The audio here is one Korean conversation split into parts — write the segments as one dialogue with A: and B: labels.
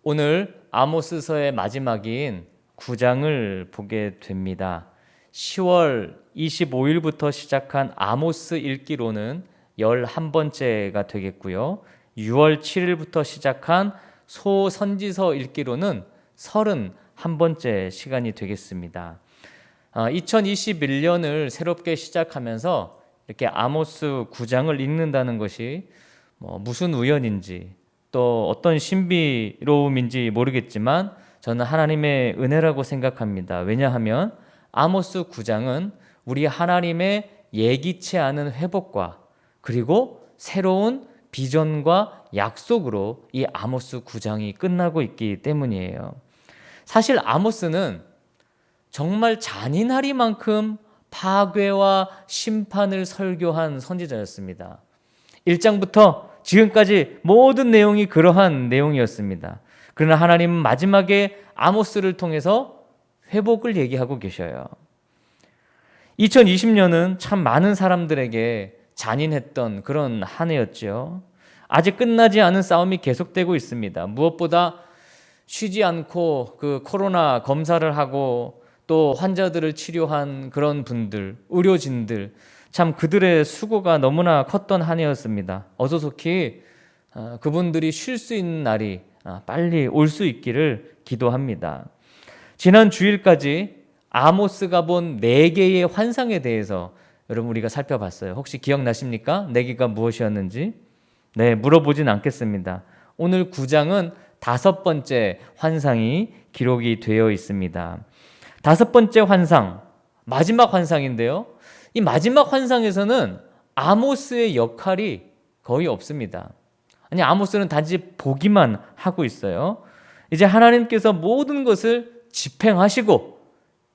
A: 오늘 아모스서의 마지막인 9장을 보게 됩니다. 10월 25일부터 시작한 아모스 읽기로는 11번째가 되겠고요. 6월 7일부터 시작한 소선지서 읽기로는 31번째 시간이 되겠습니다. 2021년을 새롭게 시작하면서 이렇게 아모스 9장을 읽는다는 것이 무슨 우연인지 또 어떤 신비로움인지 모르겠지만 저는 하나님의 은혜라고 생각합니다. 왜냐하면 아모스 9장은 우리 하나님의 예기치 않은 회복과 그리고 새로운 비전과 약속으로 이 아모스 9장이 끝나고 있기 때문이에요. 사실 아모스는 정말 잔인하리만큼 파괴와 심판을 설교한 선지자였습니다. 1장부터 지금까지 모든 내용이 그러한 내용이었습니다. 그러나 하나님은 마지막에 아모스를 통해서 회복을 얘기하고 계셔요. 2020년은 참 많은 사람들에게 잔인했던 그런 한 해였죠. 아직 끝나지 않은 싸움이 계속되고 있습니다. 무엇보다 쉬지 않고 그 코로나 검사를 하고 또 환자들을 치료한 그런 분들, 의료진들, 참 그들의 수고가 너무나 컸던 한 해였습니다. 어서속히 그분들이 쉴 수 있는 날이 빨리 올 수 있기를 기도합니다. 지난 주일까지 아모스가 본 4개의 환상에 대해서 여러분 우리가 살펴봤어요. 혹시 기억나십니까? 4개가 무엇이었는지? 네, 물어보진 않겠습니다. 오늘 9장은 5번째 환상이 기록이 되어 있습니다. 5번째 환상, 마지막 환상인데요. 이 마지막 환상에서는 아모스의 역할이 거의 없습니다. 아니, 아모스는 단지 보기만 하고 있어요. 이제 하나님께서 모든 것을 집행하시고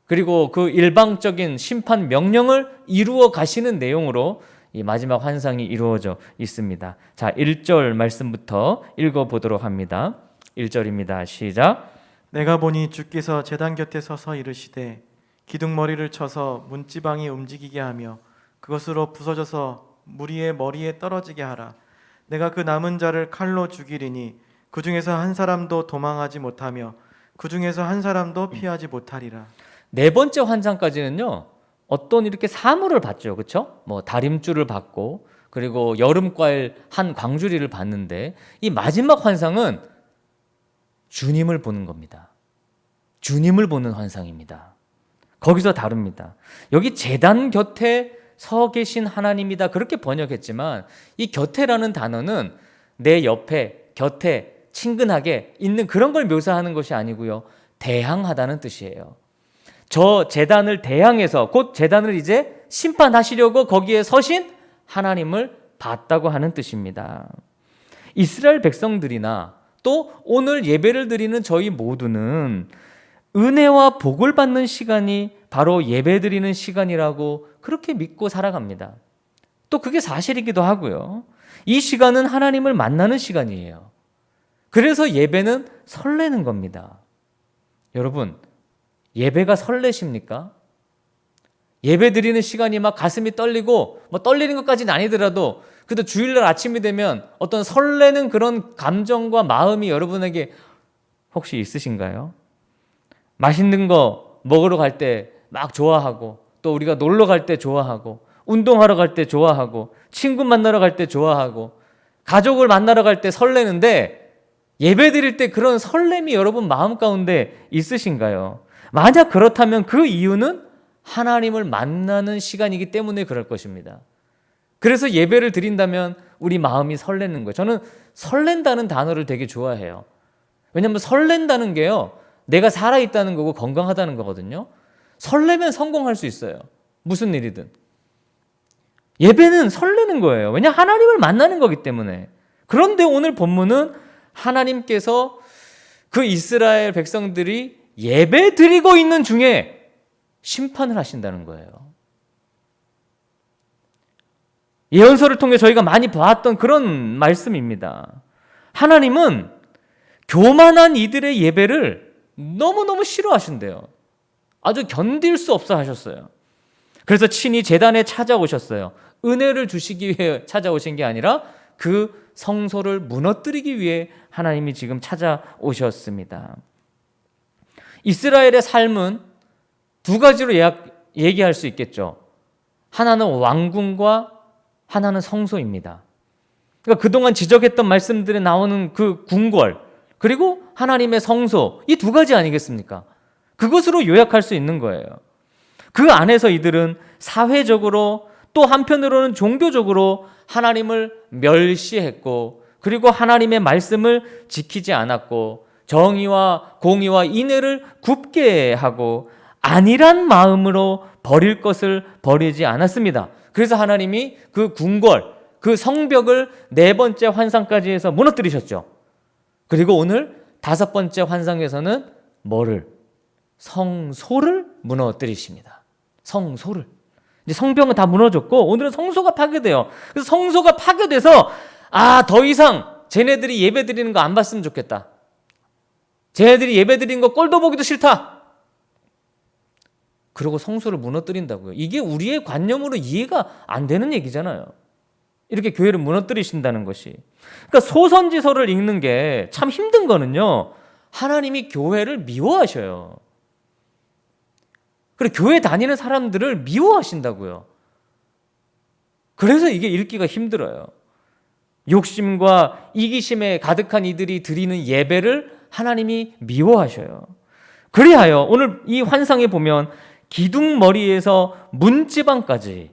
A: 그리고 그 일방적인 심판 명령을 이루어 가시는 내용으로 이 마지막 환상이 이루어져 있습니다. 자, 1절 말씀부터 읽어보도록 합니다. 1절입니다. 시작.
B: 내가 보니 주께서 제단 곁에 서서 이르시되 기둥머리를 쳐서 문지방이 움직이게 하며 그것으로 부서져서 무리의 머리에 떨어지게 하라. 내가 그 남은 자를 칼로 죽이리니 그 중에서 한 사람도 도망하지 못하며 그 중에서 한 사람도 피하지 못하리라.
A: 4번째 환상까지는요, 어떤 이렇게 사물을 봤죠. 그렇죠? 다림줄을 봤고 그리고 여름과일 한 광주리를 봤는데 이 마지막 환상은 주님을 보는 겁니다. 주님을 보는 환상입니다. 거기서 다릅니다. 여기 제단 곁에 서 계신 하나님이다 그렇게 번역했지만 이 곁에라는 단어는 내 옆에, 곁에, 친근하게 있는 그런 걸 묘사하는 것이 아니고요. 대항하다는 뜻이에요. 저 제단을 대항해서 곧 제단을 이제 심판하시려고 거기에 서신 하나님을 봤다고 하는 뜻입니다. 이스라엘 백성들이나 또 오늘 예배를 드리는 저희 모두는 은혜와 복을 받는 시간이 바로 예배 드리는 시간이라고 그렇게 믿고 살아갑니다. 또 그게 사실이기도 하고요. 이 시간은 하나님을 만나는 시간이에요. 그래서 예배는 설레는 겁니다. 여러분, 예배가 설레십니까? 예배 드리는 시간이 막 가슴이 떨리고 떨리는 것까지는 아니더라도 그래도 주일날 아침이 되면 어떤 설레는 그런 감정과 마음이 여러분에게 혹시 있으신가요? 맛있는 거 먹으러 갈 때 막 좋아하고 또 우리가 놀러 갈 때 좋아하고 운동하러 갈 때 좋아하고 친구 만나러 갈 때 좋아하고 가족을 만나러 갈 때 설레는데 예배 드릴 때 그런 설렘이 여러분 마음 가운데 있으신가요? 만약 그렇다면 그 이유는 하나님을 만나는 시간이기 때문에 그럴 것입니다. 그래서 예배를 드린다면 우리 마음이 설레는 거예요. 저는 설렌다는 단어를 되게 좋아해요. 왜냐하면 설렌다는 게요, 내가 살아있다는 거고 건강하다는 거거든요. 설레면 성공할 수 있어요. 무슨 일이든. 예배는 설레는 거예요. 왜냐? 하나님을 만나는 거기 때문에. 그런데 오늘 본문은 하나님께서 그 이스라엘 백성들이 예배 드리고 있는 중에 심판을 하신다는 거예요. 예언서를 통해 저희가 많이 봤던 그런 말씀입니다. 하나님은 교만한 이들의 예배를 너무너무 싫어하신대요. 아주 견딜 수 없어 하셨어요. 그래서 친히 제단에 찾아오셨어요. 은혜를 주시기 위해 찾아오신 게 아니라 그 성소를 무너뜨리기 위해 하나님이 지금 찾아오셨습니다. 이스라엘의 삶은 두 가지로 얘기할 수 있겠죠. 하나는 왕궁과 하나는 성소입니다. 그러니까 그동안 지적했던 말씀들에 나오는 그 궁궐, 그리고 하나님의 성소, 이 두 가지 아니겠습니까? 그것으로 요약할 수 있는 거예요. 그 안에서 이들은 사회적으로 또 한편으로는 종교적으로 하나님을 멸시했고, 그리고 하나님의 말씀을 지키지 않았고, 정의와 공의와 인애를 굽게 하고 안일한 마음으로 버릴 것을 버리지 않았습니다. 그래서 하나님이 그 궁궐, 그 성벽을 네 번째 환상까지 해서 무너뜨리셨죠. 그리고 오늘 다섯 번째 환상에서는 뭐를? 성소를 무너뜨리십니다. 성소를. 이제 성벽은 다 무너졌고 오늘은 성소가 파괴돼요. 그래서 성소가 파괴돼서 더 이상 쟤네들이 예배 드리는 거 안 봤으면 좋겠다. 쟤네들이 예배 드리는 거 꼴도 보기도 싫다. 그리고 성소를 무너뜨린다고요. 이게 우리의 관념으로 이해가 안 되는 얘기잖아요. 이렇게 교회를 무너뜨리신다는 것이. 그러니까 소선지서를 읽는 게 참 힘든 거는요, 하나님이 교회를 미워하셔요. 그리고 교회 다니는 사람들을 미워하신다고요. 그래서 이게 읽기가 힘들어요. 욕심과 이기심에 가득한 이들이 드리는 예배를 하나님이 미워하셔요. 그리하여 오늘 이 환상에 보면 기둥머리에서 문지방까지,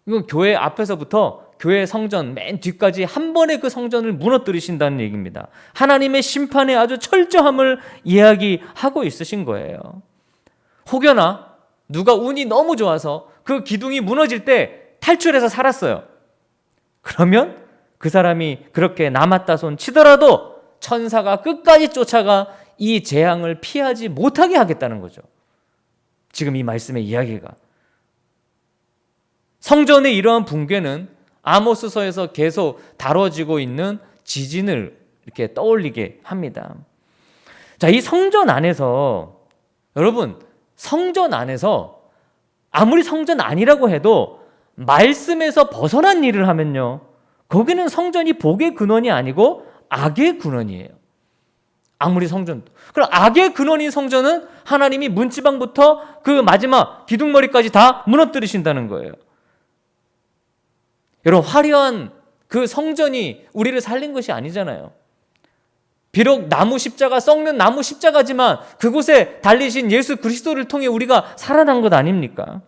A: 이건 교회 앞에서부터 교회 성전 맨 뒤까지 한 번에 그 성전을 무너뜨리신다는 얘기입니다. 하나님의 심판의 아주 철저함을 이야기하고 있으신 거예요. 혹여나 누가 운이 너무 좋아서 그 기둥이 무너질 때 탈출해서 살았어요. 그러면 그 사람이 그렇게 남았다 손 치더라도 천사가 끝까지 쫓아가 이 재앙을 피하지 못하게 하겠다는 거죠. 지금 이 말씀의 이야기가. 성전의 이러한 붕괴는 아모스서에서 계속 다뤄지고 있는 지진을 이렇게 떠올리게 합니다. 자, 이 성전 안에서, 여러분, 성전 안에서 아무리 성전 아니라고 해도 말씀에서 벗어난 일을 하면요, 거기는 성전이 복의 근원이 아니고 악의 근원이에요. 아무리 성전도. 그럼 악의 근원인 성전은 하나님이 문지방부터 그 마지막 기둥머리까지 다 무너뜨리신다는 거예요. 여러분, 화려한 그 성전이 우리를 살린 것이 아니잖아요. 비록 나무 십자가, 썩는 나무 십자가지만 그곳에 달리신 예수 그리스도를 통해 우리가 살아난 것 아닙니까?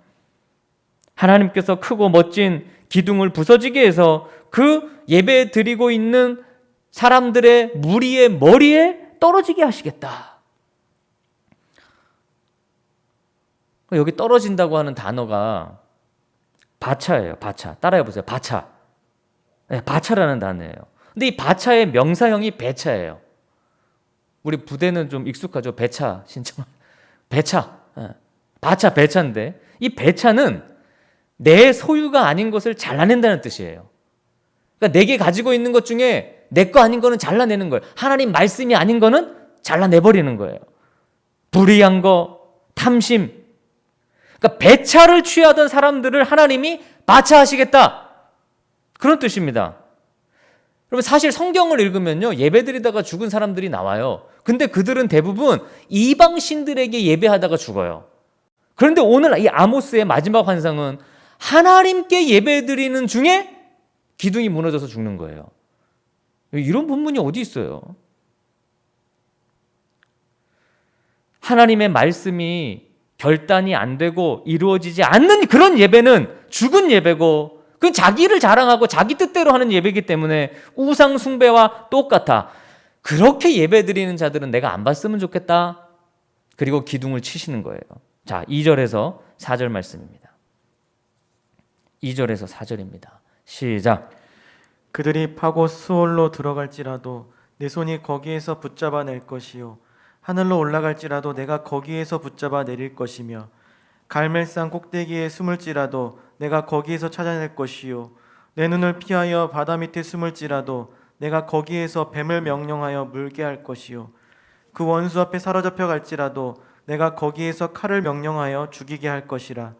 A: 하나님께서 크고 멋진 기둥을 부서지게 해서 그 예배 드리고 있는 사람들의 무리의 머리에 떨어지게 하시겠다. 여기 떨어진다고 하는 단어가 바차예요. 바차. 따라해보세요. 바차. 네, 바차라는 단어예요. 근데 이 바차의 명사형이 배차예요. 우리 부대는 좀 익숙하죠. 배차 신청. 배차. 바차 배차인데 이 배차는 내 소유가 아닌 것을 잘라낸다는 뜻이에요. 그러니까 내게 가지고 있는 것 중에 내 거 아닌 거는 잘라내는 거예요. 하나님 말씀이 아닌 거는 잘라내버리는 거예요. 불의한 거, 탐심. 그러니까 배차를 취하던 사람들을 하나님이 바차하시겠다. 그런 뜻입니다. 여러분, 사실 성경을 읽으면요, 예배드리다가 죽은 사람들이 나와요. 근데 그들은 대부분 이방 신들에게 예배하다가 죽어요. 그런데 오늘 이 아모스의 마지막 환상은 하나님께 예배드리는 중에 기둥이 무너져서 죽는 거예요. 이런 본문이 어디 있어요? 하나님의 말씀이 결단이 안 되고 이루어지지 않는 그런 예배는 죽은 예배고, 그건 자기를 자랑하고 자기 뜻대로 하는 예배이기 때문에 우상 숭배와 똑같아. 그렇게 예배드리는 자들은 내가 안 봤으면 좋겠다. 그리고 기둥을 치시는 거예요. 자, 2절에서 4절 말씀입니다. 2절에서 4절입니다. 시작.
B: 그들이 파고 수월로 들어갈지라도 내 손이 거기에서 붙잡아 낼 것이요 하늘로 올라갈지라도 내가 거기에서 붙잡아 내릴 것이며 갈멜산 꼭대기에 숨을지라도 내가 거기에서 찾아낼 것이요 내 눈을 피하여 바다 밑에 숨을지라도 내가 거기에서 뱀을 명령하여 물게 할 것이요 그 원수 앞에 사로잡혀 갈지라도 내가 거기에서 칼을 명령하여 죽이게 할 것이라.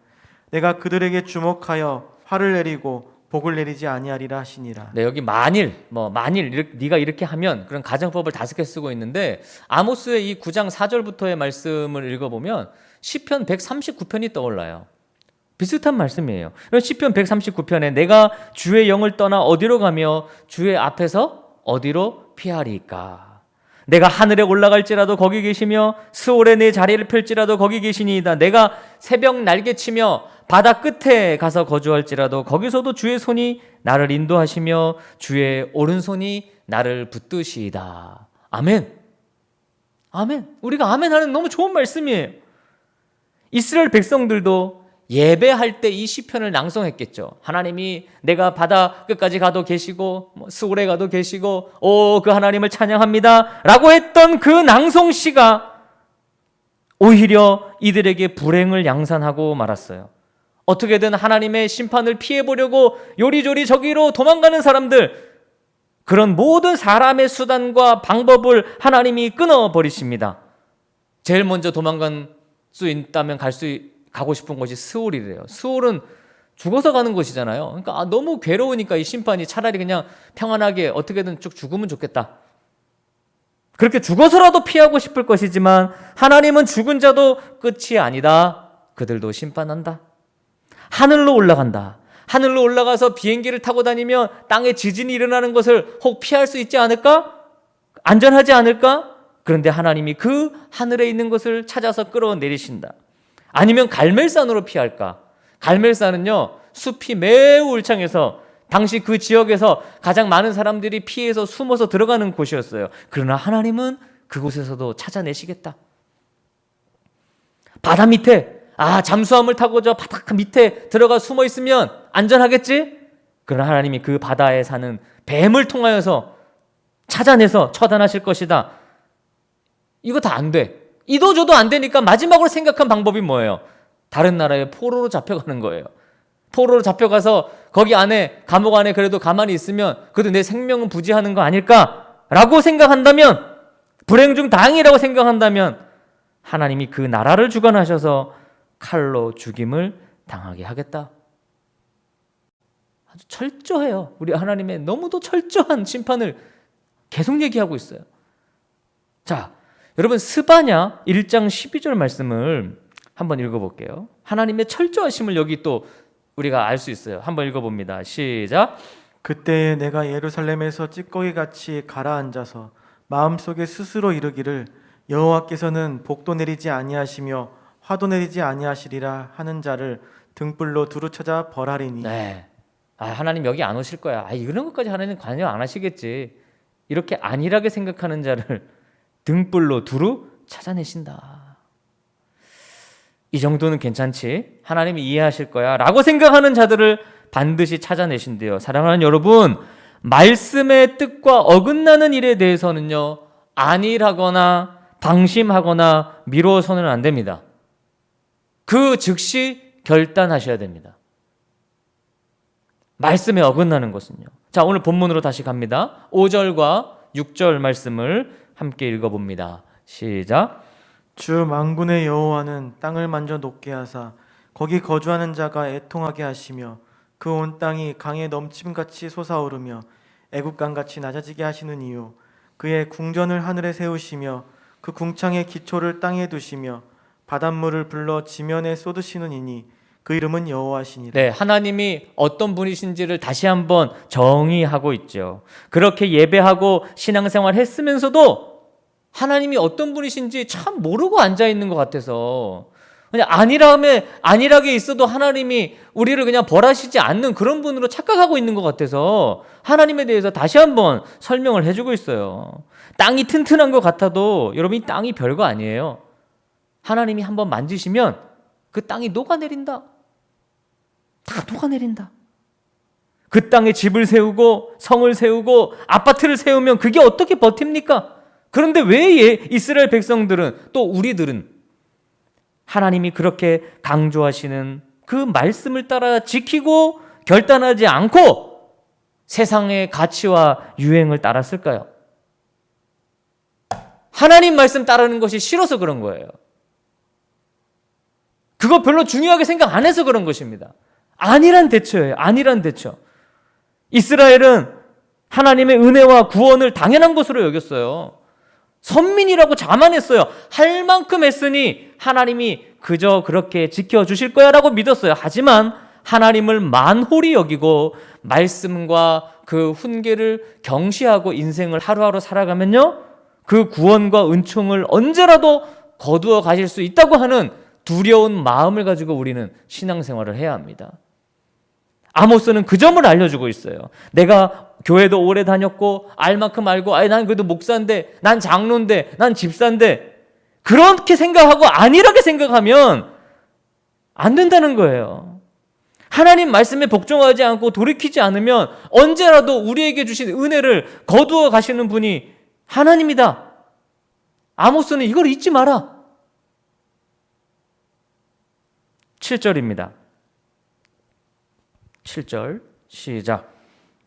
B: 내가 그들에게 주목하여 화를 내리고 복을 내리지 아니하리라 하시니라.
A: 네, 여기 만일 네가 이렇게 하면 그런 가정법을 5개 쓰고 있는데 아모스의 이 9장 4절부터의 말씀을 읽어보면 시편 139편이 떠올라요. 비슷한 말씀이에요. 시편 139편에 내가 주의 영을 떠나 어디로 가며 주의 앞에서 어디로 피하리까? 내가 하늘에 올라갈지라도 거기 계시며 스올에 내 자리를 펼지라도 거기 계시니이다. 내가 새벽 날개치며 바다 끝에 가서 거주할지라도 거기서도 주의 손이 나를 인도하시며 주의 오른손이 나를 붙드시이다. 아멘. 아멘. 우리가 아멘 하는 너무 좋은 말씀이에요. 이스라엘 백성들도 예배할 때 이 시편을 낭송했겠죠. 하나님이 내가 바다 끝까지 가도 계시고 스올에 가도 계시고 그 하나님을 찬양합니다 라고 했던 그 낭송시가 오히려 이들에게 불행을 양산하고 말았어요. 어떻게든 하나님의 심판을 피해보려고 요리조리 저기로 도망가는 사람들, 그런 모든 사람의 수단과 방법을 하나님이 끊어버리십니다. 제일 먼저 도망갈 수 있다면 가고 싶은 곳이 스올이래요. 스올은 죽어서 가는 곳이잖아요. 그러니까 너무 괴로우니까 이 심판이 차라리 그냥 평안하게 어떻게든 쭉 죽으면 좋겠다. 그렇게 죽어서라도 피하고 싶을 것이지만 하나님은 죽은 자도 끝이 아니다. 그들도 심판한다. 하늘로 올라간다. 하늘로 올라가서 비행기를 타고 다니면 땅에 지진이 일어나는 것을 혹 피할 수 있지 않을까? 안전하지 않을까? 그런데 하나님이 그 하늘에 있는 것을 찾아서 끌어내리신다. 아니면 갈멜산으로 피할까? 갈멜산은요, 숲이 매우 울창해서 당시 그 지역에서 가장 많은 사람들이 피해서 숨어서 들어가는 곳이었어요. 그러나 하나님은 그곳에서도 찾아내시겠다. 바다 밑에, 잠수함을 타고 저 바다 밑에 들어가 숨어 있으면 안전하겠지? 그러나 하나님이 그 바다에 사는 뱀을 통하여서 찾아내서 처단하실 것이다. 이거 다 안 돼. 이도저도 안 되니까 마지막으로 생각한 방법이 뭐예요? 다른 나라에 포로로 잡혀가는 거예요. 포로로 잡혀가서 거기 안에, 감옥 안에 그래도 가만히 있으면 그래도 내 생명은 부지하는 거 아닐까라고 생각한다면, 불행 중 다행이라고 생각한다면 하나님이 그 나라를 주관하셔서 칼로 죽임을 당하게 하겠다. 아주 철저해요. 우리 하나님의 너무도 철저한 심판을 계속 얘기하고 있어요. 자, 여러분 스바냐 1장 12절 말씀을 한번 읽어볼게요. 하나님의 철저하심을 여기 또 우리가 알 수 있어요. 한번 읽어봅니다. 시작.
B: 그때에 내가 예루살렘에서 찌꺼기같이 가라앉아서 마음속에 스스로 이르기를 여호와께서는 복도 내리지 아니하시며 화도 내리지 아니하시리라 하는 자를 등불로 두루 찾아 벌하리니.
A: 네. 하나님 여기 안 오실 거야. 이런 것까지 하나님 관여 안 하시겠지. 이렇게 안일하게 생각하는 자를 등불로 두루 찾아내신다. 이 정도는 괜찮지? 하나님이 이해하실 거야 라고 생각하는 자들을 반드시 찾아내신대요. 사랑하는 여러분, 말씀의 뜻과 어긋나는 일에 대해서는요, 안일하거나 방심하거나 미뤄서는 안 됩니다. 그 즉시 결단하셔야 됩니다. 말씀에 어긋나는 것은요. 자, 오늘 본문으로 다시 갑니다. 5절과 6절 말씀을 함께 읽어봅니다. 시작.
B: 주 만군의 여호와는 땅을 만져 녹게 하사 거기 거주하는 자가 애통하게 하시며 그 온 땅이 강에 넘침같이 솟아오르며 애국강같이 낮아지게 하시는 이유, 그의 궁전을 하늘에 세우시며 그 궁창의 기초를 땅에 두시며 바닷물을 불러 지면에 쏟으시는 이니 그 이름은 여호와시니라.
A: 네, 하나님이 어떤 분이신지를 다시 한번 정의하고 있죠. 그렇게 예배하고 신앙생활 했으면서도 하나님이 어떤 분이신지 참 모르고 앉아 있는 것 같아서, 그냥 안일하게 있어도 하나님이 우리를 그냥 벌하시지 않는 그런 분으로 착각하고 있는 것 같아서 하나님에 대해서 다시 한번 설명을 해주고 있어요. 땅이 튼튼한 것 같아도 여러분, 이 땅이 별거 아니에요. 하나님이 한번 만지시면 그 땅이 녹아내린다. 다 녹아내린다. 그 땅에 집을 세우고 성을 세우고 아파트를 세우면 그게 어떻게 버팁니까? 그런데 왜 이스라엘 백성들은, 또 우리들은 하나님이 그렇게 강조하시는 그 말씀을 따라 지키고 결단하지 않고 세상의 가치와 유행을 따랐을까요? 하나님 말씀 따르는 것이 싫어서 그런 거예요. 그거 별로 중요하게 생각 안 해서 그런 것입니다. 안일한 대처예요. 안일한 대처. 이스라엘은 하나님의 은혜와 구원을 당연한 것으로 여겼어요. 선민이라고 자만했어요. 할 만큼 했으니 하나님이 그저 그렇게 지켜주실 거야 라고 믿었어요. 하지만 하나님을 만홀히 여기고 말씀과 그 훈계를 경시하고 인생을 하루하루 살아가면요, 그 구원과 은총을 언제라도 거두어 가실 수 있다고 하는 두려운 마음을 가지고 우리는 신앙생활을 해야 합니다. 아모스는 그 점을 알려주고 있어요. 내가 교회도 오래 다녔고 알 만큼 알고, 난 그래도 목사인데, 난 장로인데, 난 집사인데, 그렇게 생각하고 안일하게 생각하면 안 된다는 거예요. 하나님 말씀에 복종하지 않고 돌이키지 않으면 언제라도 우리에게 주신 은혜를 거두어 가시는 분이 하나님이다. 아모스는 이걸 잊지 마라. 7절입니다. 7절 시작.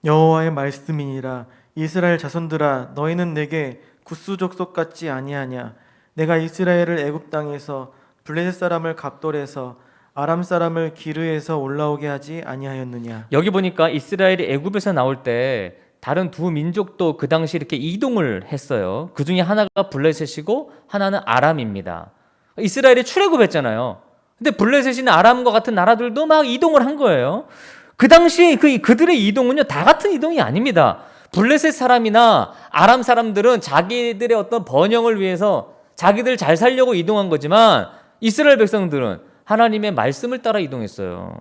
B: 여호와의 말씀이니라. 이스라엘 자손들아, 너희는 내게 구스 족속 같지 아니하냐. 내가 이스라엘을 애굽 땅에서 블레셋 사람을 갑돌에서 아람 사람을 기르에서 올라오게 하지 아니하였느냐.
A: 여기 보니까 이스라엘이 애굽에서 나올 때 다른 두 민족도 그 당시 이렇게 이동을 했어요. 그 중에 하나가 블레셋이고 하나는 아람입니다. 이스라엘이 출애굽했잖아요. 근데 블레셋이나 아람과 같은 나라들도 막 이동을 한 거예요. 그 당시 그들의 이동은요, 다 같은 이동이 아닙니다. 블레셋 사람이나 아람 사람들은 자기들의 어떤 번영을 위해서 자기들 잘 살려고 이동한 거지만 이스라엘 백성들은 하나님의 말씀을 따라 이동했어요.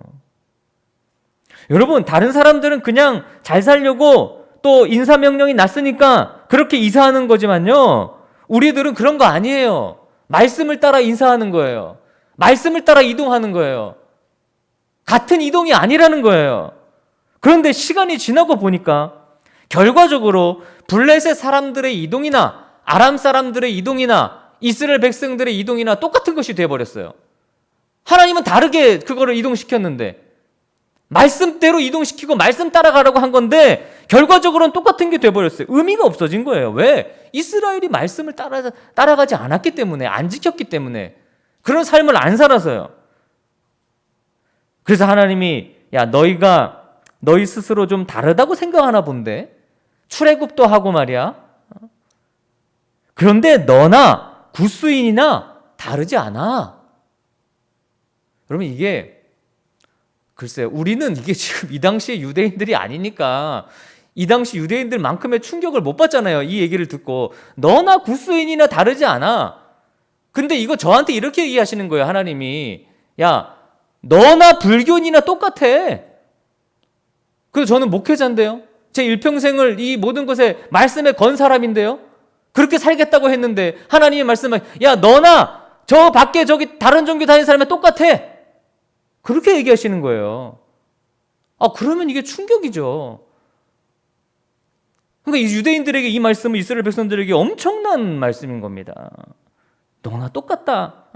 A: 여러분, 다른 사람들은 그냥 잘 살려고 또 인사명령이 났으니까 그렇게 이사하는 거지만요, 우리들은 그런 거 아니에요. 말씀을 따라 인사하는 거예요. 말씀을 따라 이동하는 거예요. 같은 이동이 아니라는 거예요. 그런데 시간이 지나고 보니까 결과적으로 블레셋 사람들의 이동이나 아람 사람들의 이동이나 이스라엘 백성들의 이동이나 똑같은 것이 되어버렸어요. 하나님은 다르게 그거를 이동시켰는데, 말씀대로 이동시키고 말씀 따라가라고 한 건데 결과적으로는 똑같은 게 돼버렸어요. 의미가 없어진 거예요. 왜? 이스라엘이 말씀을 따라가지 않았기 때문에, 안 지켰기 때문에, 그런 삶을 안 살아서요. 그래서 하나님이, 야, 너희가 너희 스스로 좀 다르다고 생각하나 본데, 출애굽도 하고 말이야. 그런데 너나 구스인이나 다르지 않아. 여러분, 이게 글쎄요, 우리는 이게 지금 이 당시의 유대인들이 아니니까 이 당시 유대인들만큼의 충격을 못 받잖아요. 이 얘기를 듣고 너나 구스인이나 다르지 않아. 근데 이거 저한테 이렇게 얘기하시는 거예요. 하나님이, 야, 너나 불교인이나 똑같아. 그래서 저는 목회자인데요, 제 일평생을 이 모든 것에 말씀에 건 사람인데요, 그렇게 살겠다고 했는데 하나님의 말씀은, 야, 너나 저 밖에 저기 다른 종교 다니는 사람이 똑같아. 그렇게 얘기하시는 거예요. 그러면 이게 충격이죠. 그러니까 이 유대인들에게 이 말씀은 이스라엘 백성들에게 엄청난 말씀인 겁니다. 너나 똑같다.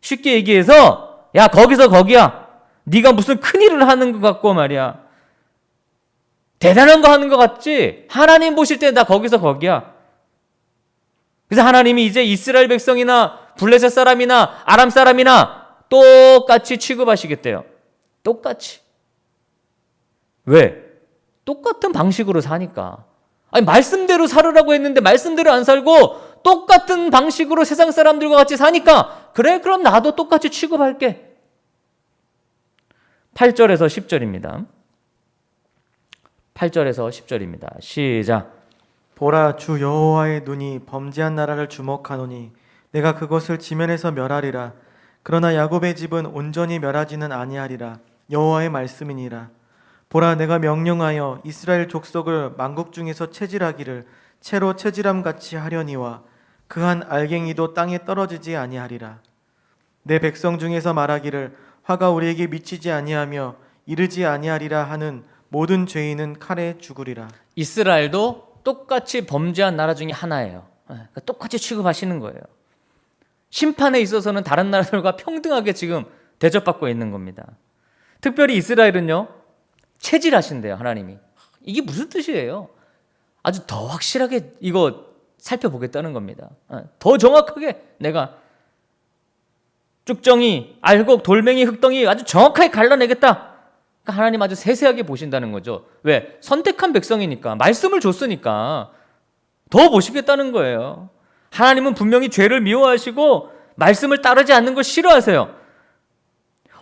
A: 쉽게 얘기해서, 야, 거기서 거기야. 네가 무슨 큰일을 하는 것 같고 말이야, 대단한 거 하는 것 같지? 하나님 보실 때 나 거기서 거기야. 그래서 하나님이 이제 이스라엘 백성이나 블레셋 사람이나 아람 사람이나 똑같이 취급하시겠대요. 똑같이. 왜? 똑같은 방식으로 사니까. 아니, 말씀대로 살으라고 했는데 말씀대로 안 살고 똑같은 방식으로 세상 사람들과 같이 사니까, 그래, 그럼 나도 똑같이 취급할게. 8절에서 10절입니다. 8절에서 10절입니다. 시작.
B: 보라, 주 여호와의 눈이 범죄한 나라를 주목하노니 내가 그것을 지면에서 멸하리라. 그러나 야곱의 집은 온전히 멸하지는 아니하리라. 여호와의 말씀이니라. 보라, 내가 명령하여 이스라엘 족속을 만국 중에서 체질하기를 채로 체질함 같이 하려니와 그한 알갱이도 땅에 떨어지지 아니하리라. 내 백성 중에서 말하기를 화가 우리에게 미치지 아니하며 이르지 아니하리라 하는 모든 죄인은 칼에 죽으리라.
A: 이스라엘도 똑같이 범죄한 나라 중에 하나예요. 그러니까 똑같이 취급하시는 거예요. 심판에 있어서는 다른 나라들과 평등하게 지금 대접받고 있는 겁니다. 특별히 이스라엘은요, 체질하신대요. 하나님이. 이게 무슨 뜻이에요? 아주 더 확실하게 이거 살펴보겠다는 겁니다. 더 정확하게 내가 쭉정이, 알곡, 돌멩이, 흙덩이 아주 정확하게 갈라내겠다. 그러니까 하나님 아주 세세하게 보신다는 거죠. 왜? 선택한 백성이니까, 말씀을 줬으니까 더 보시겠다는 거예요. 하나님은 분명히 죄를 미워하시고 말씀을 따르지 않는 걸 싫어하세요.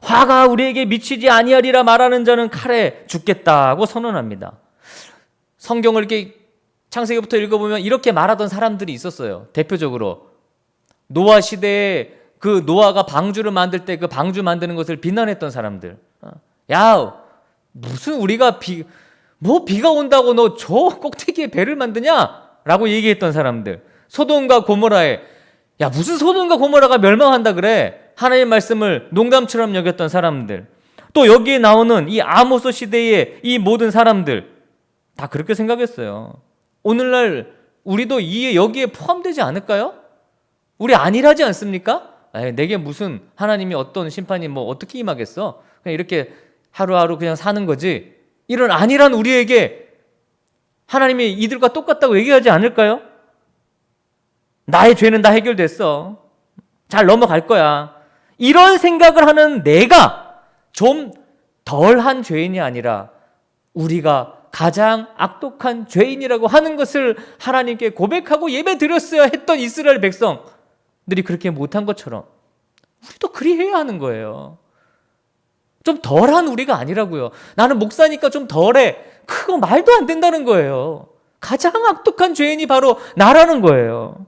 A: 화가 우리에게 미치지 아니하리라 말하는 자는 칼에 죽겠다고 선언합니다. 성경을 이렇게 창세기부터 읽어보면 이렇게 말하던 사람들이 있었어요. 대표적으로 노아 시대에 그 노아가 방주를 만들 때 그 방주 만드는 것을 비난했던 사람들. 야, 무슨 우리가 비가 온다고 너 저 꼭대기에 배를 만드냐? 라고 얘기했던 사람들. 소돔과 고모라에 야, 무슨 소돔과 고모라가 멸망한다 그래? 하나님의 말씀을 농담처럼 여겼던 사람들. 또 여기에 나오는 이 아모스 시대의 이 모든 사람들 다 그렇게 생각했어요. 오늘날 우리도 여기에 포함되지 않을까요? 우리 안일하지 않습니까? 내게 무슨 하나님이 어떤 심판이 뭐 어떻게 임하겠어? 그냥 이렇게 하루하루 그냥 사는 거지. 이런 안일한 우리에게 하나님이 이들과 똑같다고 얘기하지 않을까요? 나의 죄는 다 해결됐어. 잘 넘어갈 거야. 이런 생각을 하는 내가 좀 덜한 죄인이 아니라 우리가 가장 악독한 죄인이라고 하는 것을 하나님께 고백하고 예배 드렸어야 했던 이스라엘 백성들이 그렇게 못한 것처럼 우리도 그리해야 하는 거예요. 좀 덜한 우리가 아니라고요. 나는 목사니까 좀 덜해. 그거 말도 안 된다는 거예요. 가장 악독한 죄인이 바로 나라는 거예요.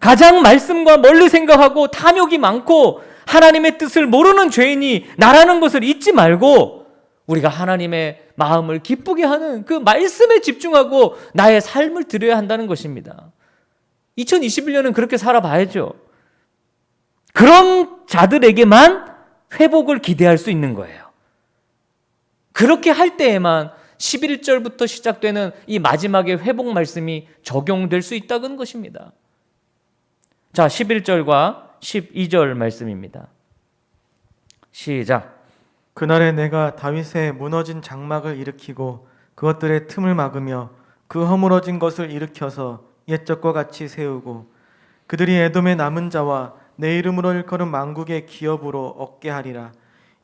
A: 가장 말씀과 멀리 생각하고 탐욕이 많고 하나님의 뜻을 모르는 죄인이 나라는 것을 잊지 말고 우리가 하나님의 마음을 기쁘게 하는 그 말씀에 집중하고 나의 삶을 드려야 한다는 것입니다. 2021년은 그렇게 살아봐야죠. 그런 자들에게만 회복을 기대할 수 있는 거예요. 그렇게 할 때에만 11절부터 시작되는 이 마지막의 회복 말씀이 적용될 수 있다는 것입니다. 자, 11절과 12절 말씀입니다. 시작.
B: 그날에 내가 다윗의 무너진 장막을 일으키고 그것들의 틈을 막으며 그 허물어진 것을 일으켜서 옛적과 같이 세우고 그들이 에돔의 남은 자와 내 이름으로 일컬은 만국의 기업으로 얻게 하리라.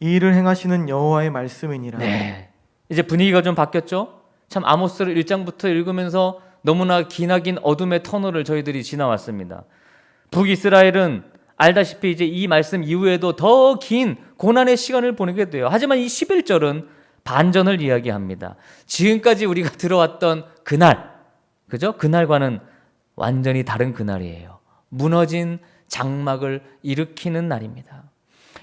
B: 이 일을 행하시는 여호와의 말씀이니라.
A: 네, 이제 분위기가 좀 바뀌었죠? 참 아모스를 1장부터 읽으면서 너무나 기나긴 어둠의 터널을 저희들이 지나왔습니다. 북이스라엘은 알다시피 이제 이 말씀 이후에도 더 긴 고난의 시간을 보내게 돼요. 하지만 이 11절은 반전을 이야기합니다. 지금까지 우리가 들어왔던 그날, 그죠? 그날과는 완전히 다른 그날이에요. 무너진 장막을 일으키는 날입니다.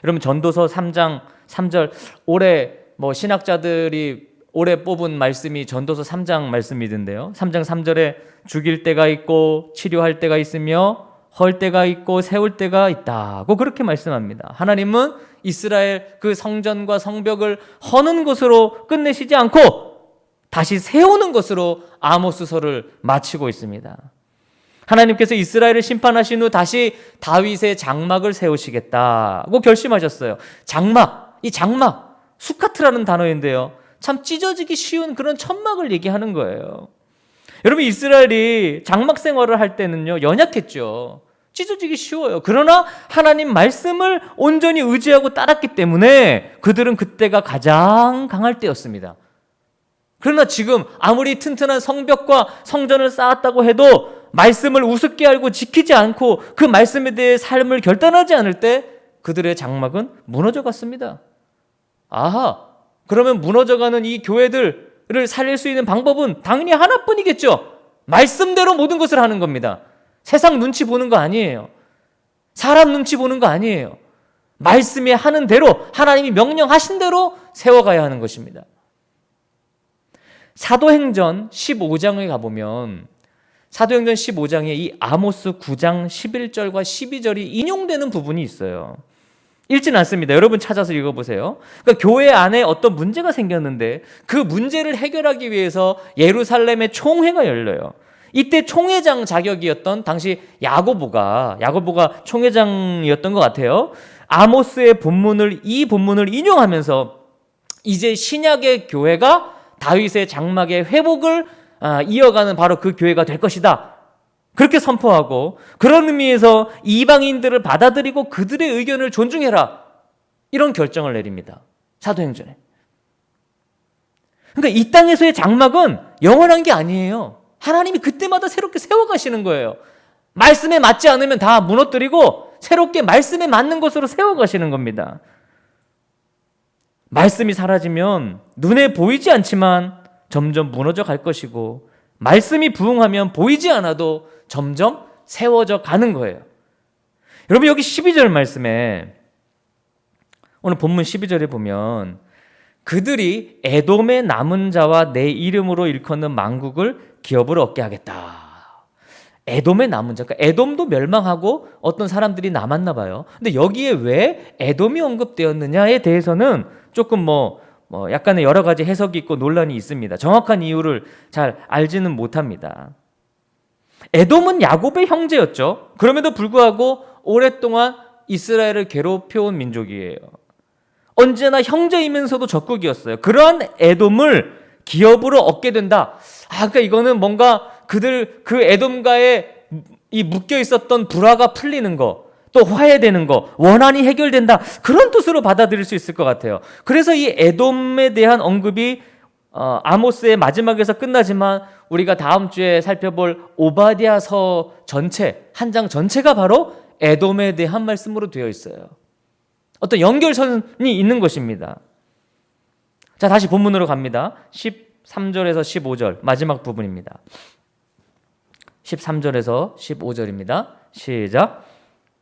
A: 여러분 전도서 3장 3절 올해 신학자들이 올해 뽑은 말씀이 전도서 3장 말씀이던데요. 3장 3절에 죽일 때가 있고 치료할 때가 있으며 헐 때가 있고 세울 때가 있다고 그렇게 말씀합니다. 하나님은 이스라엘 그 성전과 성벽을 허는 것으로 끝내시지 않고 다시 세우는 것으로 아모스서를 마치고 있습니다. 하나님께서 이스라엘을 심판하신 후 다시 다윗의 장막을 세우시겠다고 결심하셨어요. 장막, 이 장막, 수카트라는 단어인데요. 참 찢어지기 쉬운 그런 천막을 얘기하는 거예요. 여러분 이스라엘이 장막 생활을 할 때는요 연약했죠. 찢어지기 쉬워요. 그러나 하나님 말씀을 온전히 의지하고 따랐기 때문에 그들은 그때가 가장 강할 때였습니다. 그러나 지금 아무리 튼튼한 성벽과 성전을 쌓았다고 해도 말씀을 우습게 알고 지키지 않고 그 말씀에 대해 삶을 결단하지 않을 때 그들의 장막은 무너져 갔습니다. 아하, 그러면 무너져가는 이 교회들을 살릴 수 있는 방법은 당연히 하나뿐이겠죠. 말씀대로 모든 것을 하는 겁니다. 세상 눈치 보는 거 아니에요. 사람 눈치 보는 거 아니에요. 말씀이 하는 대로 하나님이 명령하신 대로 세워가야 하는 것입니다. 사도행전 15장에 가보면 사도행전 15장에 이 아모스 9장 11절과 12절이 인용되는 부분이 있어요. 읽진 않습니다. 여러분 찾아서 읽어보세요. 그러니까 교회 안에 어떤 문제가 생겼는데 그 문제를 해결하기 위해서 예루살렘의 총회가 열려요. 이때 총회장 자격이었던 당시 야고보가 총회장이었던 것 같아요. 아모스의 이 본문을 인용하면서 이제 신약의 교회가 다윗의 장막의 회복을 이어가는 바로 그 교회가 될 것이다. 그렇게 선포하고 그런 의미에서 이방인들을 받아들이고 그들의 의견을 존중해라. 이런 결정을 내립니다. 사도행전에. 그러니까 이 땅에서의 장막은 영원한 게 아니에요. 하나님이 그때마다 새롭게 세워가시는 거예요. 말씀에 맞지 않으면 다 무너뜨리고 새롭게 말씀에 맞는 것으로 세워가시는 겁니다. 말씀이 사라지면 눈에 보이지 않지만 점점 무너져 갈 것이고, 말씀이 부응하면 보이지 않아도 점점 세워져 가는 거예요. 여러분, 여기 12절 말씀에, 오늘 본문 12절에 보면 그들이 에돔의 남은 자와 내 이름으로 일컫는 만국을 기업으로 얻게 하겠다. 에돔의 남은 자, 그러니까 에돔도 멸망하고 어떤 사람들이 남았나 봐요. 근데 여기에 왜 에돔이 언급되었느냐에 대해서는 조금 약간의 여러 가지 해석이 있고 논란이 있습니다. 정확한 이유를 잘 알지는 못합니다. 에돔은 야곱의 형제였죠. 그럼에도 불구하고 오랫동안 이스라엘을 괴롭혀온 민족이에요. 언제나 형제이면서도 적국이었어요. 그러한 에돔을 기업으로 얻게 된다. 그러니까 이거는 뭔가 그 에돔과의 이 묶여 있었던 불화가 풀리는 거, 또 화해되는 거, 원한이 해결된다, 그런 뜻으로 받아들일 수 있을 것 같아요. 그래서 이 에돔에 대한 언급이 아모스의 마지막에서 끝나지만 우리가 다음 주에 살펴볼 오바댜서 전체, 한 장 전체가 바로 에돔에 대한 말씀으로 되어 있어요. 어떤 연결선이 있는 것입니다. 자, 다시 본문으로 갑니다. 13절에서 15절 마지막 부분입니다. 13절에서 15절입니다. 시작.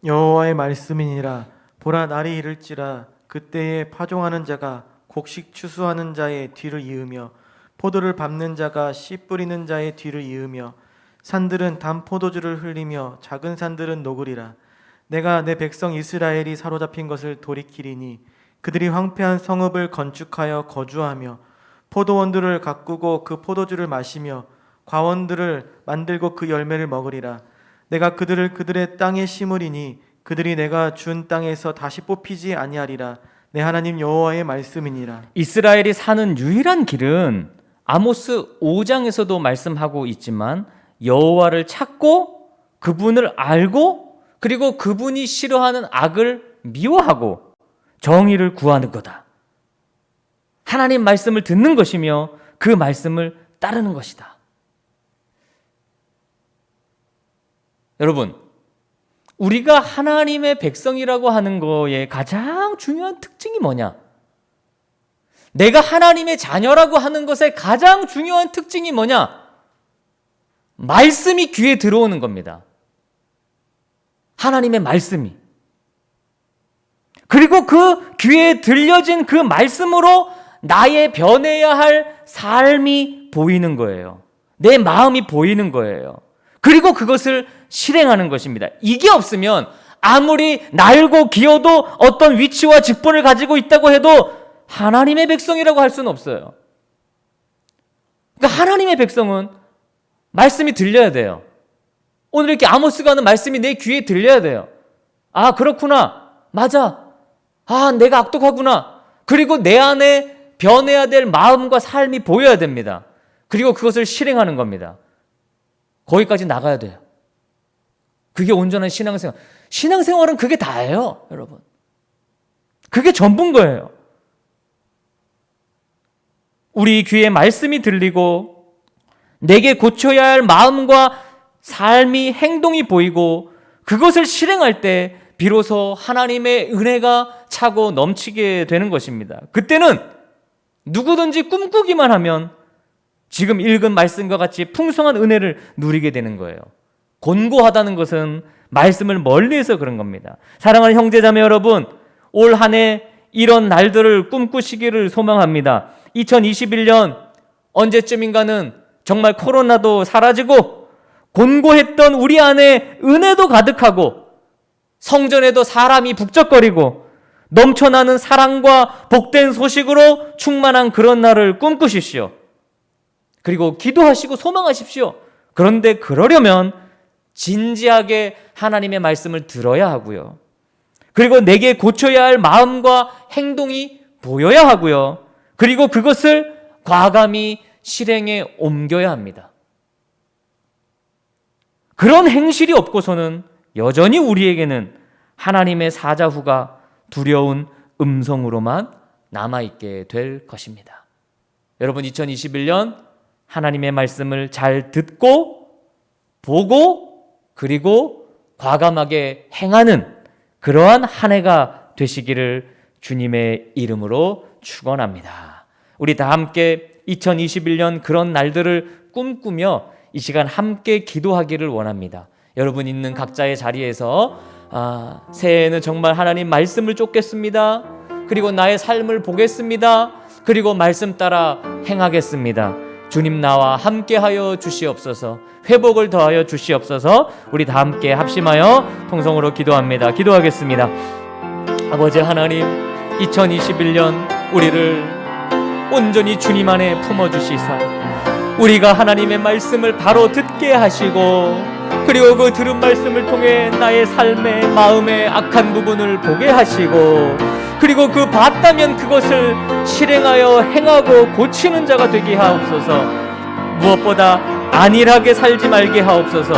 B: 여호와의 말씀이니라. 보라, 날이 이를지라. 그때에 파종하는 자가 곡식 추수하는 자의 뒤를 이으며 포도를 밟는 자가 씨 뿌리는 자의 뒤를 이으며 산들은 단 포도주를 흘리며 작은 산들은 녹으리라. 내가 내 백성 이스라엘이 사로잡힌 것을 돌이키리니 그들이 황폐한 성읍을 건축하여 거주하며 포도원들을 가꾸고 그 포도주를 마시며 과원들을 만들고 그 열매를 먹으리라. 내가 그들을 그들의 땅에 심으리니 그들이 내가 준 땅에서 다시 뽑히지 아니하리라. 내 하나님 여호와의 말씀이니라.
A: 이스라엘이 사는 유일한 길은 아모스 5장에서도 말씀하고 있지만 여호와를 찾고 그분을 알고, 그리고 그분이 싫어하는 악을 미워하고 정의를 구하는 거다. 하나님 말씀을 듣는 것이며 그 말씀을 따르는 것이다. 여러분, 우리가 하나님의 백성이라고 하는 거에 가장 중요한 특징이 뭐냐? 내가 하나님의 자녀라고 하는 것의 가장 중요한 특징이 뭐냐? 말씀이 귀에 들어오는 겁니다. 하나님의 말씀이. 그리고 그 귀에 들려진 그 말씀으로 나의 변해야 할 삶이 보이는 거예요. 내 마음이 보이는 거예요. 그리고 그것을 실행하는 것입니다. 이게 없으면 아무리 날고 기어도 어떤 위치와 직분을 가지고 있다고 해도 하나님의 백성이라고 할 수는 없어요. 그러니까 하나님의 백성은 말씀이 들려야 돼요. 오늘 이렇게 아모스가 하는 말씀이 내 귀에 들려야 돼요. 아, 그렇구나. 맞아. 아, 내가 악독하구나. 그리고 내 안에 변해야 될 마음과 삶이 보여야 됩니다. 그리고 그것을 실행하는 겁니다. 거기까지 나가야 돼요. 그게 온전한 신앙생활. 신앙생활은 그게 다예요, 여러분. 그게 전부인 거예요. 우리 귀에 말씀이 들리고 내게 고쳐야 할 마음과 삶이, 행동이 보이고 그것을 실행할 때 비로소 하나님의 은혜가 차고 넘치게 되는 것입니다. 그때는 누구든지 꿈꾸기만 하면 지금 읽은 말씀과 같이 풍성한 은혜를 누리게 되는 거예요. 곤고하다는 것은 말씀을 멀리해서 그런 겁니다. 사랑하는 형제자매 여러분, 올 한 해 이런 날들을 꿈꾸시기를 소망합니다. 2021년 언제쯤인가는 정말 코로나도 사라지고 곤고했던 우리 안에 은혜도 가득하고 성전에도 사람이 북적거리고 넘쳐나는 사랑과 복된 소식으로 충만한 그런 날을 꿈꾸십시오. 그리고 기도하시고 소망하십시오. 그런데 그러려면 진지하게 하나님의 말씀을 들어야 하고요. 그리고 내게 고쳐야 할 마음과 행동이 보여야 하고요. 그리고 그것을 과감히 실행에 옮겨야 합니다. 그런 행실이 없고서는 여전히 우리에게는 하나님의 사자후가 두려운 음성으로만 남아있게 될 것입니다. 여러분, 2021년 하나님의 말씀을 잘 듣고 보고 그리고 과감하게 행하는 그러한 한 해가 되시기를 주님의 이름으로 축원합니다. 우리 다 함께 2021년 그런 날들을 꿈꾸며 이 시간 함께 기도하기를 원합니다. 여러분 있는 각자의 자리에서 새해에는 정말 하나님 말씀을 쫓겠습니다. 그리고 나의 삶을 보겠습니다. 그리고 말씀 따라 행하겠습니다. 주님 나와 함께하여 주시옵소서. 회복을 더하여 주시옵소서. 우리 다 함께 합심하여 통성으로 기도합니다. 기도하겠습니다. 아버지 하나님, 2021년 우리를 온전히 주님 안에 품어주시사 우리가 하나님의 말씀을 바로 듣게 하시고 그리고 그 들은 말씀을 통해 나의 삶의 마음의 악한 부분을 보게 하시고 그리고 그 봤다면 그것을 실행하여 행하고 고치는 자가 되게 하옵소서. 무엇보다 안일하게 살지 말게 하옵소서.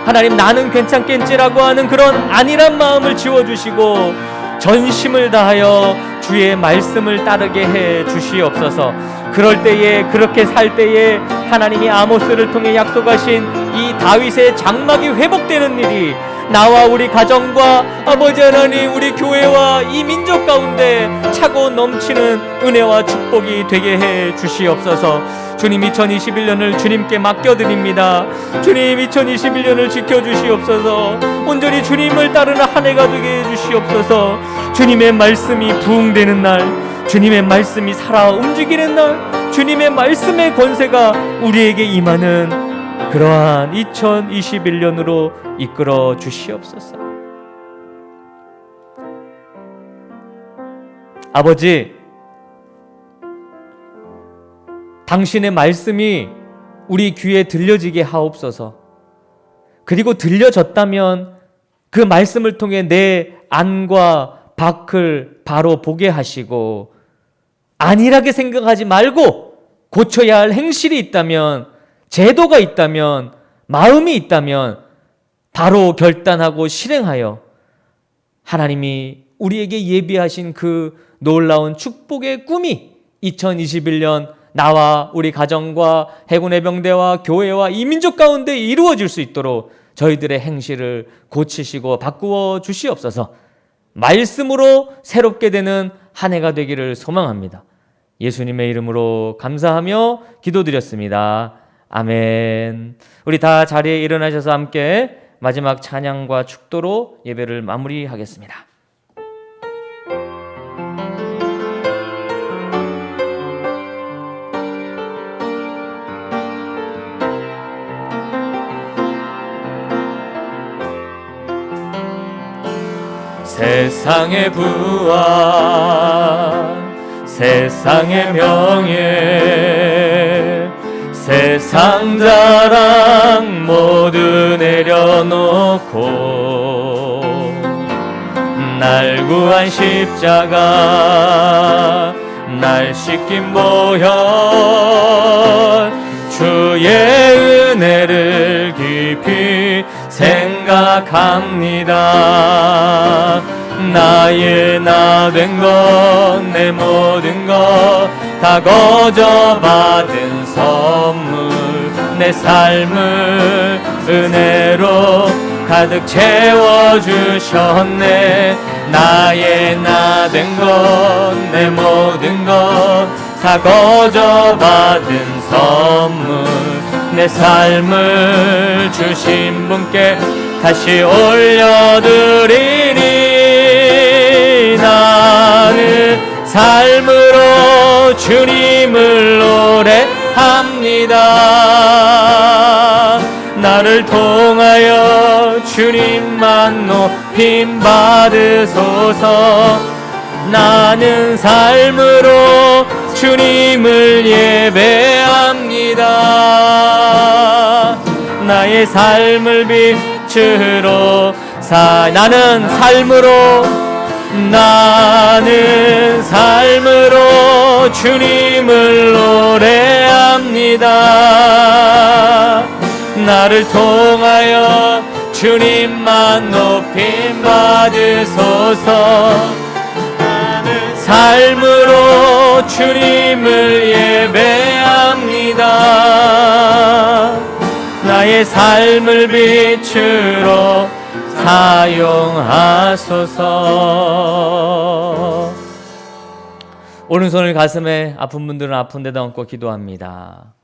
A: 하나님, 나는 괜찮겠지라고 하는 그런 안일한 마음을 지워주시고 전심을 다하여 주의 말씀을 따르게 해 주시옵소서. 그럴 때에, 그렇게 살 때에 하나님이 아모스를 통해 약속하신 이 다윗의 장막이 회복되는 일이 나와 우리 가정과 아버지 하나님 우리 교회와 이 민족 가운데 차고 넘치는 은혜와 축복이 되게 해 주시옵소서. 주님, 2021년을 주님께 맡겨드립니다. 주님, 2021년을 지켜주시옵소서. 온전히 주님을 따르는 한 해가 되게 해주시옵소서. 주님의 말씀이 부흥되는 날, 주님의 말씀이 살아 움직이는 날, 주님의 말씀의 권세가 우리에게 임하는 그러한 2021년으로 이끌어 주시옵소서. 아버지, 당신의 말씀이 우리 귀에 들려지게 하옵소서. 그리고 들려졌다면 그 말씀을 통해 내 안과 밖을 바로 보게 하시고 안일하게 생각하지 말고 고쳐야 할 행실이 있다면, 제도가 있다면, 마음이 있다면 바로 결단하고 실행하여 하나님이 우리에게 예비하신 그 놀라운 축복의 꿈이 2021년 나와 우리 가정과 해군의 병대와 교회와 이 민족 가운데 이루어질 수 있도록 저희들의 행실을 고치시고 바꾸어 주시옵소서. 말씀으로 새롭게 되는 한 해가 되기를 소망합니다. 예수님의 이름으로 감사하며 기도드렸습니다. 아멘. 우리 다 자리에 일어나셔서 함께 마지막 찬양과 축도로 예배를 마무리하겠습니다. 세상의 부와 세상의 명예 세상 자랑 모두 내려놓고 날 구한 십자가 날 씻긴 보혈 주의 은혜를 깊이 생각합니다. 나의 나 된 것 내 모든 것 다 거저 받은 선물 내 삶을 은혜로 가득 채워주셨네. 나의 나 된 것 내 모든 것 다 거저 받은 선물 내 삶을 주신 분께 다시 올려드리니 나는 삶으로 주님을 노래합니다. 나를 통하여 주님만 높임 받으소서. 나는 삶으로 주님을 예배합니다. 나의 삶을 빛으로 나는 삶으로 주님을 노래합니다. 나를 통하여 주님만 높임 받으소서. 나는 삶으로 주님을 예배합니다. 나의 삶을 빛으로 사용하소서. 오른손을 가슴에 아픈 분들은 아픈 데다 얹고 기도합니다.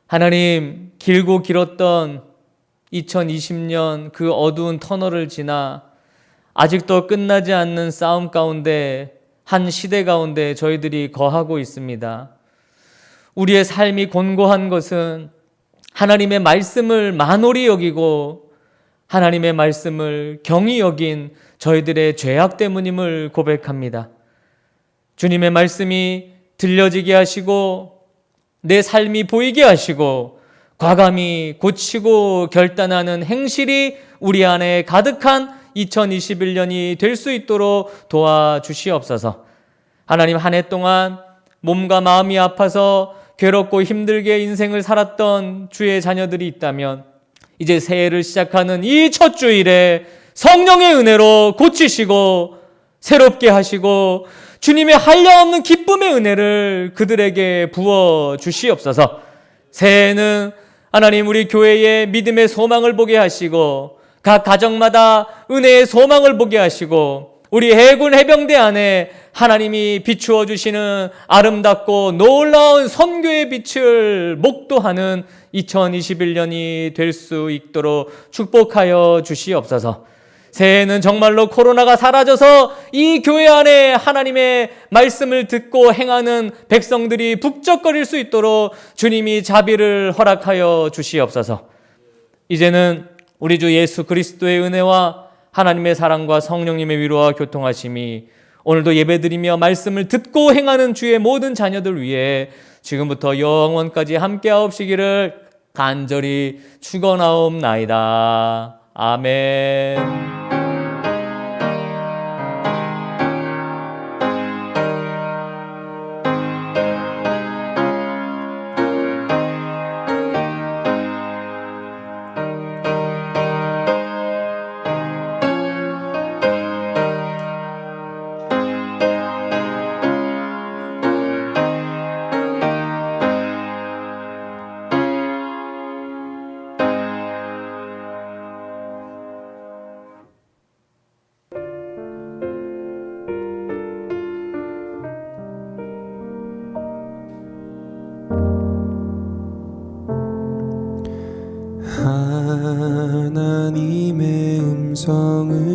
A: 하나님, 길고 길었던 2020년 그 어두운 터널을 지나 아직도 끝나지 않는 싸움 가운데, 한 시대 가운데 저희들이 거하고 있습니다. 우리의 삶이 곤고한 것은 하나님의 말씀을 만홀히 여기고 하나님의 말씀을 경히 여긴 저희들의 죄악 때문임을 고백합니다. 주님의 말씀이 들려지게 하시고 내 삶이 보이게 하시고 과감히 고치고 결단하는 행실이 우리 안에 가득한 2021년이 될 수 있도록 도와주시옵소서. 하나님, 한 해 동안 몸과 마음이 아파서 괴롭고 힘들게 인생을 살았던 주의 자녀들이 있다면 이제 새해를 시작하는 이 첫 주일에 성령의 은혜로 고치시고 새롭게 하시고 주님의 한량없는 기쁨의 은혜를 그들에게 부어 주시옵소서. 새해에는 하나님, 우리 교회의 믿음의 소망을 보게 하시고 각 가정마다 은혜의 소망을 보게 하시고 우리 해군 해병대 안에 하나님이 비추어 주시는 아름답고 놀라운 선교의 빛을 목도하는 2021년이 될 수 있도록 축복하여 주시옵소서. 새해에는 정말로 코로나가 사라져서 이 교회 안에 하나님의 말씀을 듣고 행하는 백성들이 북적거릴 수 있도록 주님이 자비를 허락하여 주시옵소서. 이제는 우리 주 예수 그리스도의 은혜와 하나님의 사랑과 성령님의 위로와 교통하심이 오늘도 예배드리며 말씀을 듣고 행하는 주의 모든 자녀들 위해 지금부터 영원까지 함께하옵시기를 간절히 축원하옵나이다. 아멘.
C: 하나님의 음성을